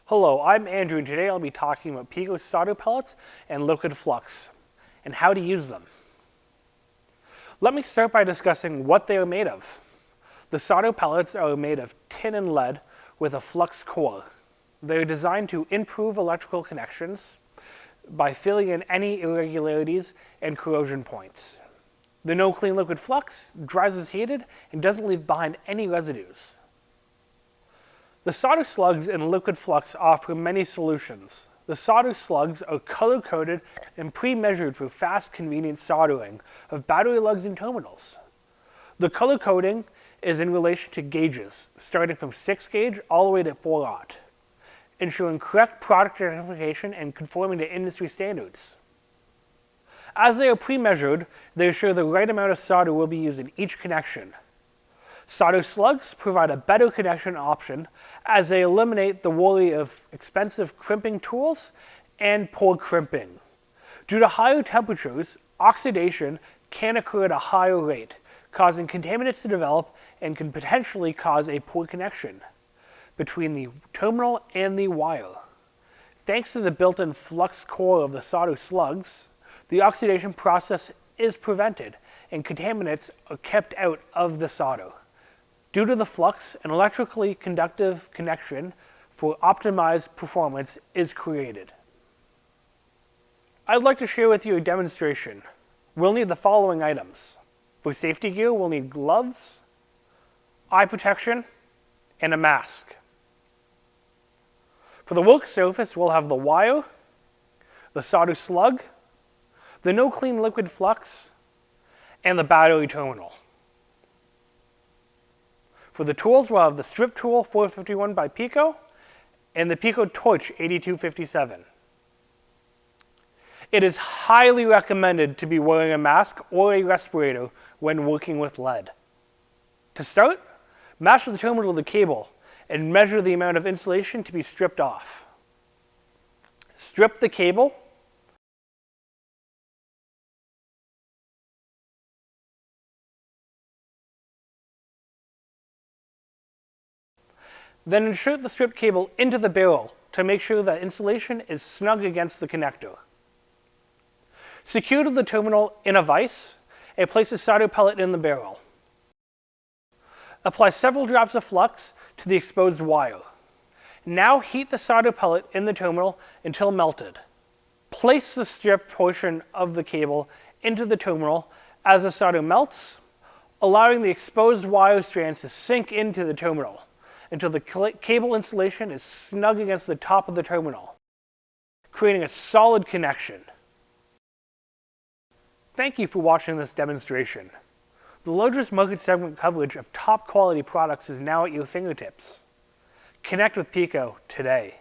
Hello, I'm Andrew, and today I'll be talking about PICO solder pellets and liquid flux, and how to use them. Let me start by discussing what they are made of. The solder pellets are made of tin and lead with a flux core. They are designed to improve electrical connections by filling in any irregularities and corrosion points. The no clean liquid flux dries as heated and doesn't leave behind any residues. The solder slugs in liquid flux offer many solutions. The solder slugs are color-coded and pre-measured for fast, convenient soldering of battery lugs and terminals. The color coding is in relation to gauges, starting from 6 gauge all the way to 4/0, ensuring correct product identification and conforming to industry standards. As they are pre-measured, they ensure the right amount of solder will be used in each connection. Solder slugs provide a better connection option as they eliminate the worry of expensive crimping tools and poor crimping. Due to higher temperatures, oxidation can occur at a higher rate, causing contaminants to develop and can potentially cause a poor connection between the terminal and the wire. Thanks to the built-in flux core of the solder slugs, the oxidation process is prevented and contaminants are kept out of the solder. Due to the flux, an electrically conductive connection for optimized performance is created. I'd like to share with you a demonstration. We'll need the following items. For safety gear, we'll need gloves, eye protection, and a mask. For the work surface, we'll have the wire, the solder slug, the no clean liquid flux, and the battery terminal. For the tools, we'll have the strip tool 451 by PICO and the PICO torch 8257. It is highly recommended to be wearing a mask or a respirator when working with lead. To start, match the terminal to the cable and measure the amount of insulation to be stripped off. Strip the cable. Then insert the stripped cable into the barrel to make sure that insulation is snug against the connector. Secure to the terminal in a vise and place a solder pellet in the barrel. Apply several drops of flux to the exposed wire. Now heat the solder pellet in the terminal until melted. Place the stripped portion of the cable into the terminal as the solder melts, allowing the exposed wire strands to sink into the terminal until the cable insulation is snug against the top of the terminal, creating a solid connection. Thank you for watching this demonstration. The largest market segment coverage of top quality products is now at your fingertips. Connect with PICO today.